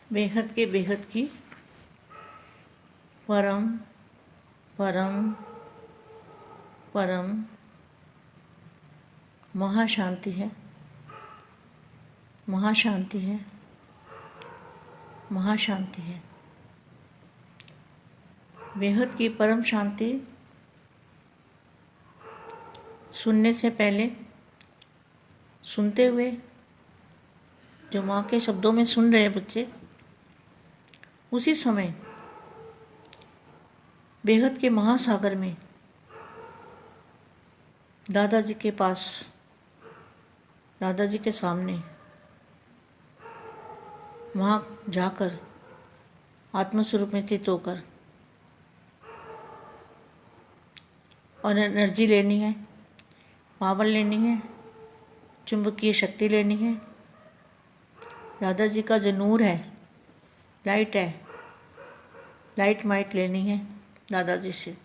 बेहद की परम परम परम महाशांति है, महाशांति है, महाशांति है। बेहद की परम शांति सुनने से पहले, सुनते हुए, जो माँ के शब्दों में सुन रहे बच्चे, उसी समय बेहद के महासागर में दादाजी के पास, दादाजी के सामने वहाँ जाकर आत्मस्वरूप में स्थित होकर और एनर्जी लेनी है, पावर लेनी है, चुंबकीय शक्ति लेनी है। दादाजी का जो नूर है, लाइट है, लाइट माइट लेनी है दादाजी से,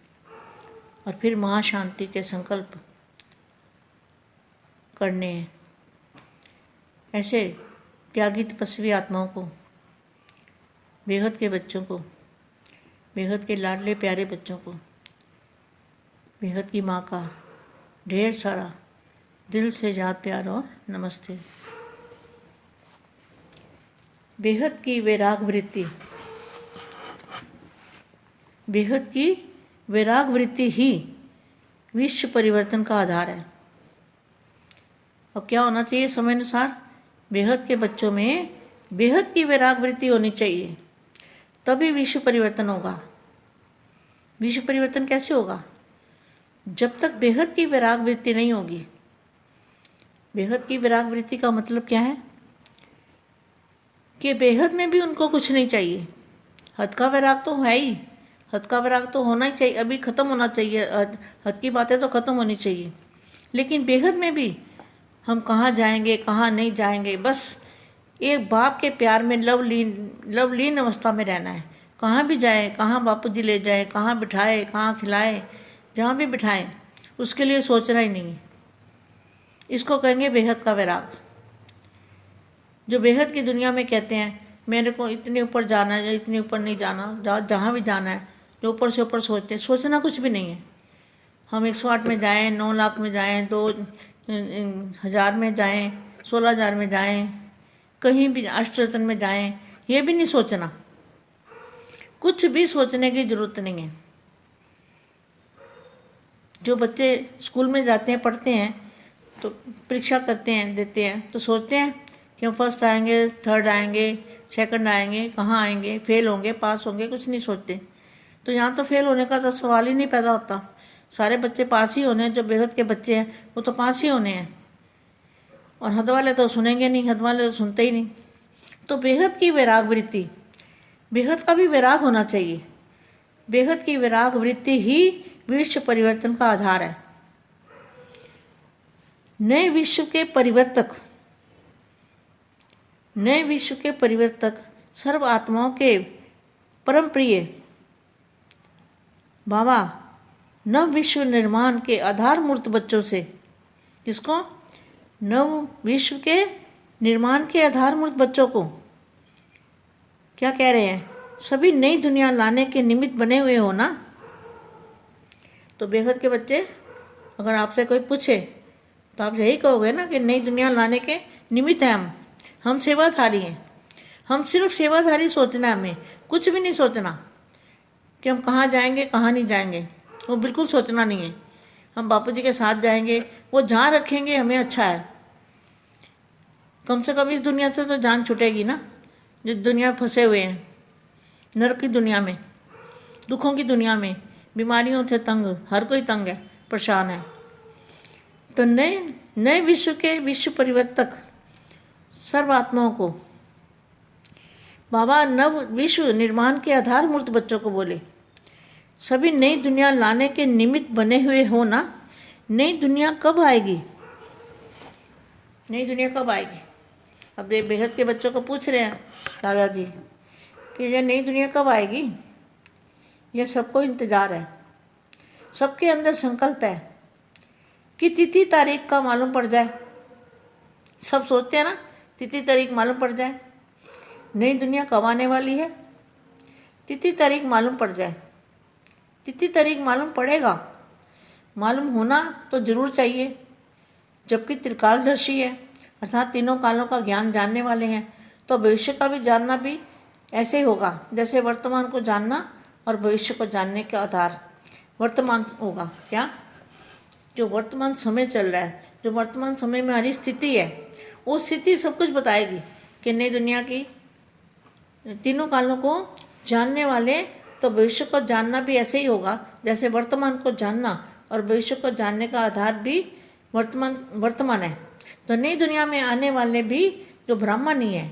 और फिर महाशांति के संकल्प करने हैं। ऐसे त्यागी तपस्वी आत्माओं को, बेहद के बच्चों को, बेहद के लाडले प्यारे बच्चों को, बेहद की माँ का ढेर सारा दिल से याद प्यार और नमस्ते। बेहद की वैराग वृत्ति, बेहद की वैराग वृत्ति ही विश्व परिवर्तन का आधार है। अब क्या होना चाहिए? समय अनुसार बेहद के बच्चों में बेहद की वैराग वृत्ति होनी चाहिए, तभी विश्व परिवर्तन होगा। विश्व परिवर्तन कैसे होगा? जब तक बेहद की वैराग वृत्ति नहीं होगी। बेहद की वैराग वृत्ति का मतलब क्या है? कि बेहद में भी उनको कुछ नहीं चाहिए। हद का वैराग तो है ही, हद का वैराग तो होना ही चाहिए, अभी ख़त्म होना चाहिए। हद की बातें तो ख़त्म होनी चाहिए, लेकिन बेहद में भी हम कहाँ जाएंगे, कहाँ नहीं जाएंगे, बस एक बाप के प्यार में लवलीन अवस्था में रहना है। कहाँ भी जाए, कहाँ बापू जी ले जाए, कहाँ बिठाए, कहाँ खिलाए, जहाँ भी बिठाएं, उसके लिए सोचना ही नहीं है। इसको कहेंगे बेहद का वैराग। जो बेहद की दुनिया में कहते हैं मेरे को इतने ऊपर जाना है या इतने ऊपर नहीं जाना, जहाँ भी जाना है, जो ऊपर से ऊपर सोचते हैं, सोचना कुछ भी नहीं है। हम 108 में जाएं, 9 लाख में जाएं, 2000 में जाएं, 16,000 में जाएं, कहीं भी अष्टरत्न में जाएं, ये भी नहीं सोचना। कुछ भी सोचने की ज़रूरत नहीं है। जो बच्चे स्कूल में जाते हैं, पढ़ते हैं, तो परीक्षा करते हैं, देते हैं, तो सोचते हैं कि हम फर्स्ट आएंगे, थर्ड आएंगे, सेकंड आएंगे, कहाँ आएंगे, फेल होंगे, पास होंगे, कुछ नहीं सोचते। तो यहाँ तो फेल होने का तो सवाल ही नहीं पैदा होता। सारे बच्चे पास ही होने हैं। जो बेहद के बच्चे हैं वो तो पास ही होने हैं, और हद वाले तो सुनेंगे नहीं, हद वाले तो सुनते ही नहीं। तो बेहद की वैराग वृत्ति, बेहद का भी वैराग होना चाहिए। बेहद की वैराग वृत्ति ही विश्व परिवर्तन का आधार है। नए विश्व के परिवर्तक, नए विश्व के परिवर्तक, सर्व आत्माओं के परम प्रिय बाबा नव विश्व निर्माण के आधार मूर्त बच्चों से, किसको? नव विश्व के निर्माण के आधार मूर्त बच्चों को क्या कह रहे हैं? सभी नई दुनिया लाने के निमित्त बने हुए हो ना। तो बेहद के बच्चे, अगर आपसे कोई पूछे तो आप यही कहोगे ना कि नई दुनिया लाने के निमित्त हैं हम सेवाधारी हैं। हम सिर्फ सेवाधारी सोचना है, हमें कुछ भी नहीं सोचना कि हम कहाँ जाएंगे, कहाँ नहीं जाएंगे, वो बिल्कुल सोचना नहीं है। हम बापू जी के साथ जाएंगे, वो जहाँ रखेंगे हमें अच्छा है। कम से कम इस दुनिया से तो जान छूटेगी ना, जिस दुनिया में फंसे हुए हैं, नरक की दुनिया में, दुखों की दुनिया में, बीमारियों से तंग, हर कोई तंग है, परेशान है। तो नए विश्व के विश्व परिवर्तक सर्व आत्माओं को बाबा नव विश्व निर्माण के आधार मूर्त बच्चों को बोले, सभी नई दुनिया लाने के निमित्त बने हुए हो ना। नई दुनिया कब आएगी? नई दुनिया कब आएगी? अब ये बेहद के बच्चों को पूछ रहे हैं दादाजी कि ये नई दुनिया कब आएगी। यह सबको इंतज़ार है, सबके अंदर संकल्प है कि तिथि तारीख का मालूम पड़ जाए। सब सोचते हैं ना, तिथि तारीख मालूम पड़ जाए। नई दुनिया कब आने वाली है? तिथि तारीख मालूम पड़ जाए। तिथि तारीख मालूम पड़ेगा, मालूम होना तो जरूर चाहिए। जबकि त्रिकालदर्शी है अर्थात तीनों कालों का ज्ञान जानने वाले हैं, तो भविष्य का भी जानना भी ऐसे ही होगा जैसे वर्तमान को जानना और भविष्य को जानने का आधार वर्तमान होगा। क्या? जो वर्तमान समय चल रहा है, जो वर्तमान समय में हमारी स्थिति है, वो स्थिति सब कुछ बताएगी कि नई दुनिया की तीनों कालों को जानने वाले, तो भविष्य को जानना भी ऐसे ही होगा जैसे वर्तमान को जानना और भविष्य को जानने का आधार भी वर्तमान है। तो नई दुनिया में आने वाले भी जो ब्राह्मण ही है,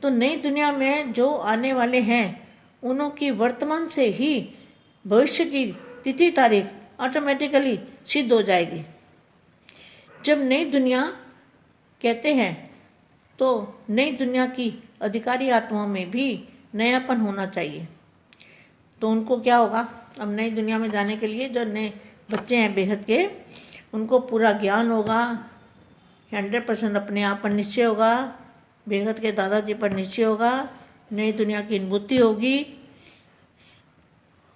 तो नई दुनिया में जो आने वाले हैं उन्हों की वर्तमान से ही भविष्य की तिथि तारीख ऑटोमेटिकली सिद्ध हो जाएगी। जब नई दुनिया कहते हैं तो नई दुनिया की अधिकारी आत्माओं में भी नयापन होना चाहिए। तो उनको क्या होगा? अब नई दुनिया में जाने के लिए जो नए बच्चे हैं बेहद के, उनको पूरा ज्ञान होगा, 100% अपने आप पर निश्चय होगा, बेहद के दादाजी पर निश्चय होगा, नई दुनिया की अनुभूति होगी।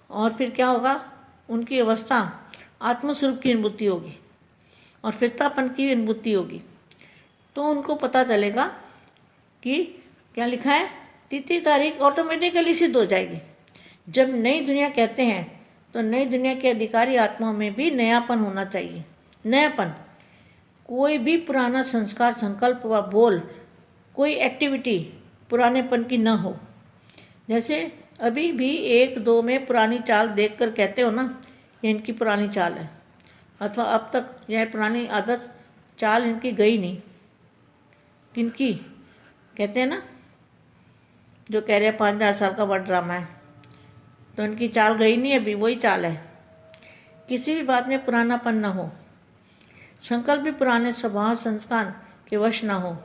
और फिर क्या होगा? उनकी अवस्था आत्मस्वरूप की अनुभूति होगी और फिरतापन की अनुभूति होगी। तो उनको पता चलेगा कि क्या लिखा है, तिथि तारीख ऑटोमेटिकली सिद्ध हो जाएगी। जब नई दुनिया कहते हैं तो नई दुनिया के अधिकारी आत्माओं में भी नयापन होना चाहिए। नयापन, कोई भी पुराना संस्कार, संकल्प व बोल, कोई एक्टिविटी पुरानेपन की न हो। जैसे अभी भी 1-2 में पुरानी चाल देखकर कहते हो ना, ये इनकी पुरानी चाल है, अथवा अब तक यह पुरानी आदत चाल इनकी गई नहीं। किनकी कहते हैं ना, जो कह रहे हैं 5000 साल का बड़ा ड्रामा है, तो इनकी चाल गई नहीं, अभी वही चाल है। किसी भी बात में पुरानापन न हो, संकल्प भी पुराने स्वभाव संस्कार के वश न हो।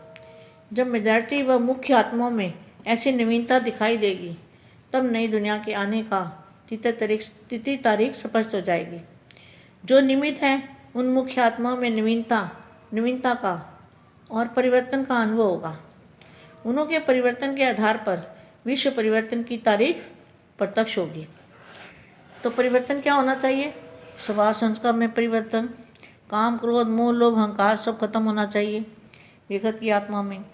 जब मेजॉरिटी व मुख्य आत्माओं में ऐसी नवीनता दिखाई देगी, तब नई दुनिया के आने का तिथि तारीख स्पष्ट हो जाएगी। जो निमित्त है उन मुख्य आत्माओं में नवीनता का और परिवर्तन का अनुभव होगा। उन्हों के परिवर्तन के आधार पर विश्व परिवर्तन की तारीख प्रत्यक्ष होगी। तो परिवर्तन क्या होना चाहिए? स्वभाव संस्कार में परिवर्तन, काम क्रोध मोह लोभ अहंकार सब खत्म होना चाहिए बेखत की आत्मा में।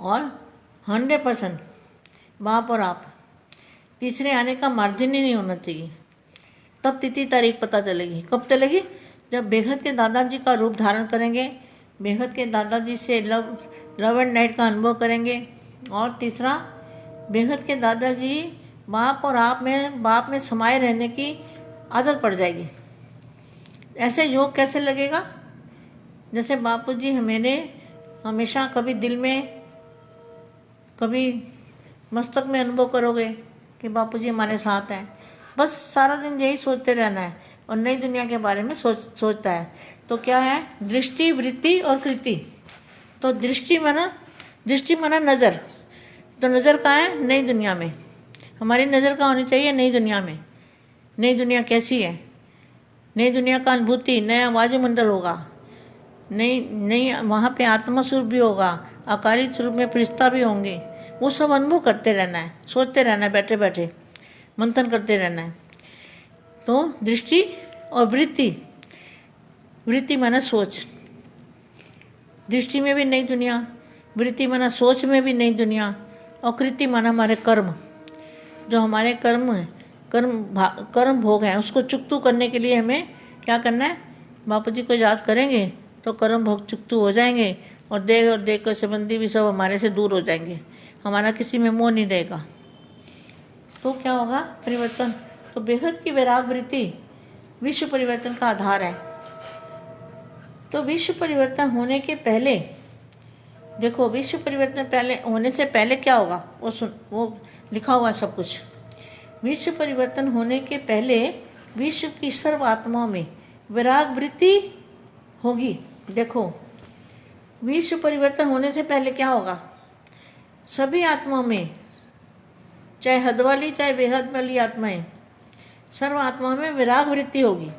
और 100% बाप और आप, तीसरे आने का मार्जिन ही नहीं होना चाहिए। तब तिथि तारीख पता चलेगी। कब चलेगी? जब बेहद के दादाजी का रूप धारण करेंगे, बेहद के दादाजी से लव एंड लाइट का अनुभव करेंगे। और तीसरा, बेहद के दादाजी बाप और आप में, बाप में समाये रहने की आदत पड़ जाएगी। ऐसे योग कैसे लगेगा? जैसे बापूजी मेरे हमेशा कभी दिल में, कभी मस्तक में अनुभव करोगे कि बापूजी हमारे साथ हैं। बस सारा दिन यही सोचते रहना है और नई दुनिया के बारे में सोचता है। तो क्या है? दृष्टि, वृत्ति और कृति। तो दृष्टि माना नज़र। तो नज़र कहाँ है? नई दुनिया में। हमारी नज़र कहाँ होनी चाहिए? नई दुनिया में। नई दुनिया कैसी है? नई दुनिया का अनुभूति, नया वायुमंडल होगा, नई वहाँ पे आत्मा स्वरूप भी होगा, आकारिक स्वरूप में फरिश्ता भी होंगे। वो सब अनुभव करते रहना है, सोचते रहना है, बैठे बैठे मंथन करते रहना है। तो दृष्टि और वृत्ति माना सोच। दृष्टि में भी नई दुनिया, वृत्ति माना सोच में भी नई दुनिया, और कृति माना हमारे कर्म। जो हमारे कर्म भोग हैं उसको चुकतू करने के लिए हमें क्या करना है? बापू जी को याद करेंगे तो कर्म भोग चुकतू हो जाएंगे और देह के संबंधी भी सब हमारे से दूर हो जाएंगे। हमारा किसी में मोह नहीं रहेगा। तो क्या होगा? परिवर्तन। तो बेहद की वैराग वृत्ति विश्व परिवर्तन का आधार है। तो विश्व परिवर्तन होने के पहले देखो, विश्व परिवर्तन होने से पहले क्या होगा वो लिखा हुआ है सब कुछ। विश्व परिवर्तन होने के पहले विश्व की सर्व आत्माओं में वैराग वृत्ति होगी। देखो, विश्व परिवर्तन होने से पहले क्या होगा? सभी आत्माओं में, चाहे हद वाली चाहे बेहद वाली आत्माएं, सर्व आत्माओं में वैराग वृत्ति होगी।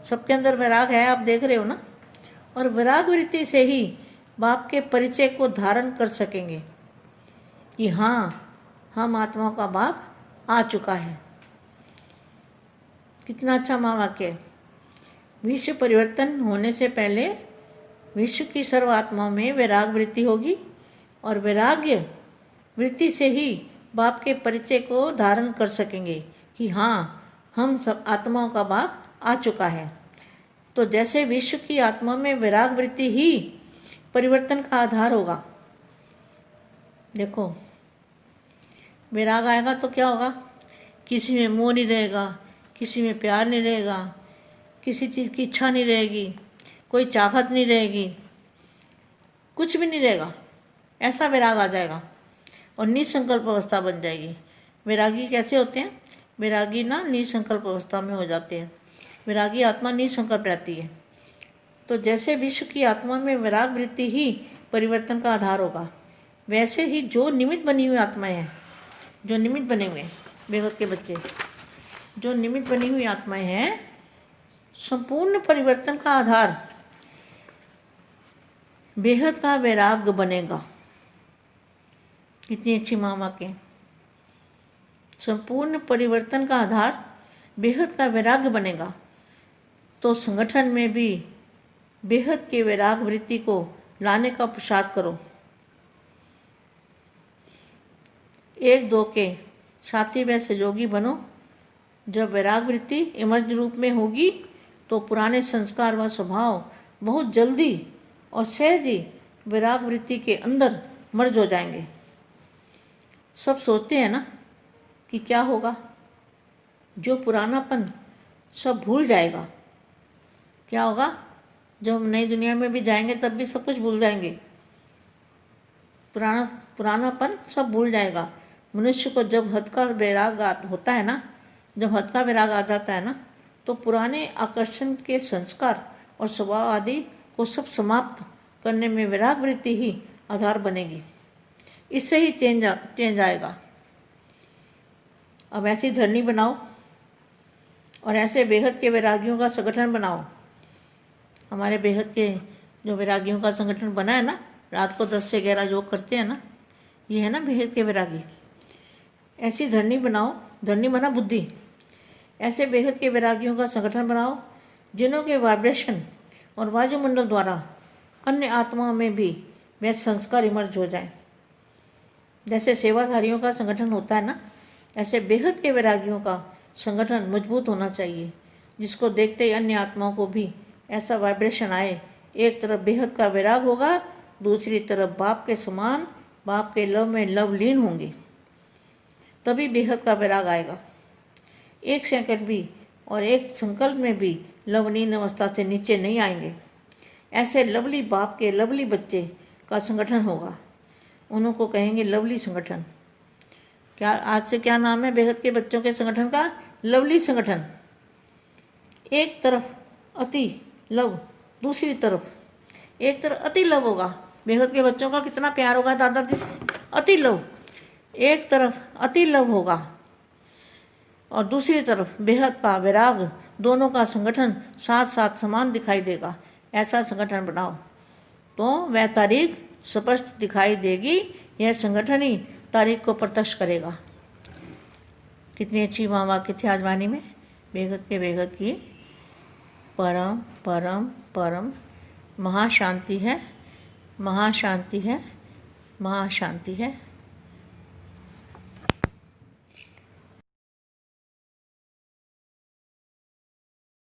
सबके अंदर वैराग है, आप देख रहे हो ना। और वैराग वृत्ति से ही बाप के परिचय को धारण कर सकेंगे। कि हाँ, हम आत्माओं का बाप आ चुका है। कितना अच्छा महावाक्य है। विश्व परिवर्तन होने से पहले विश्व की सर्व आत्माओं में वैराग वृत्ति होगी और वैराग्य वृत्ति से ही बाप के परिचय को धारण कर सकेंगे कि हाँ, हम सब आत्माओं का बाप आ चुका है। तो जैसे विश्व की आत्मा में वैराग वृत्ति ही परिवर्तन का आधार होगा। देखो, वैराग आएगा तो क्या होगा? किसी में मोह नहीं रहेगा, किसी में प्यार नहीं रहेगा, किसी चीज़ की इच्छा नहीं रहेगी, कोई चाहत नहीं रहेगी, कुछ भी नहीं रहेगा। ऐसा वैराग आ जाएगा और निसंकल्प अवस्था बन जाएगी। वैरागी कैसे होते हैं? वैरागी ना निसंकल्प अवस्था में हो जाते हैं। वैरागी आत्मा निसंकल्प रहती है। तो जैसे विश्व की आत्मा में वैराग वृत्ति ही परिवर्तन का आधार होगा, वैसे ही जो निमित्त बनी हुई आत्माएं हैं, जो निमित्त बने हुए बेहद के बच्चे, जो निमित्त बनी हुई आत्माएं हैं, संपूर्ण परिवर्तन का आधार बेहद का वैराग बनेगा। कितनी अच्छी महावाक्य। संपूर्ण परिवर्तन का आधार बेहद का वैराग्य बनेगा। तो संगठन में भी बेहद के वैराग वृत्ति को लाने का पुरुषार्थ करो। एक दो के साथी व सहयोगी बनो। जब वैराग वृत्ति इमर्ज रूप में होगी तो पुराने संस्कार व स्वभाव बहुत जल्दी और सहज ही वैराग वृत्ति के अंदर मर्ज हो जाएंगे। सब सोचते हैं ना कि क्या होगा? जो पुरानापन सब भूल जाएगा। क्या होगा? जब हम नई दुनिया में भी जाएंगे तब भी सब कुछ भूल जाएंगे। पुरानापन सब भूल जाएगा। मनुष्य को जब हद का वैराग होता है ना, जब हद का वैराग आ जाता है ना, तो पुराने आकर्षण के संस्कार और स्वभाव आदि को सब समाप्त करने में वैराग वृत्ति ही आधार बनेगी। इससे ही चेंज आएगा। अब ऐसी धरनी बनाओ और ऐसे बेहद के वैरागियों का संगठन बनाओ। हमारे बेहद के जो वैरागियों का संगठन बना है ना, रात को 10 से 11 योग करते हैं ना, ये है ना बेहद के वैरागी। ऐसी धरनी बनाओ, धरनी बना बुद्धि। ऐसे बेहद के वैरागियों का संगठन बनाओ जिन्हों के वाइब्रेशन और वायुमंडल द्वारा अन्य आत्माओं में भी वे संस्कार इमर्ज हो जाएं। जैसे सेवाधारियों का संगठन होता है ना, ऐसे बेहद के वैरागियों का संगठन मजबूत होना चाहिए, जिसको देखते ही अन्य आत्माओं को भी ऐसा वाइब्रेशन आए। एक तरफ बेहद का वैराग होगा, दूसरी तरफ बाप के समान, बाप के लव में लवलीन होंगे, तभी बेहद का वैराग आएगा। एक सेकंड भी और एक संकल्प में भी लवलीन अवस्था से नीचे नहीं आएंगे। ऐसे लवली बाप के लवली बच्चे का संगठन होगा। उनको कहेंगे लवली संगठन। क्या आज से क्या नाम है बेहद के बच्चों के संगठन का? लवली संगठन। एक तरफ अति लव, दूसरी तरफ एक तरफ अति लव होगा। बेहद के बच्चों का कितना प्यार होगा दादाजी से, अति लव। एक तरफ अति लव होगा और दूसरी तरफ बेहद का वैराग, दोनों का संगठन साथ साथ समान दिखाई देगा। ऐसा संगठन बनाओ तो वह तारीख स्पष्ट दिखाई देगी। यह संगठन ही तारीख को प्रत्यक्ष करेगा। कितनी अच्छी वाक्य थी आज वाणी में। बेहद के बेहद की परम परम परम महाशांति है, महाशांति है, महाशांति है।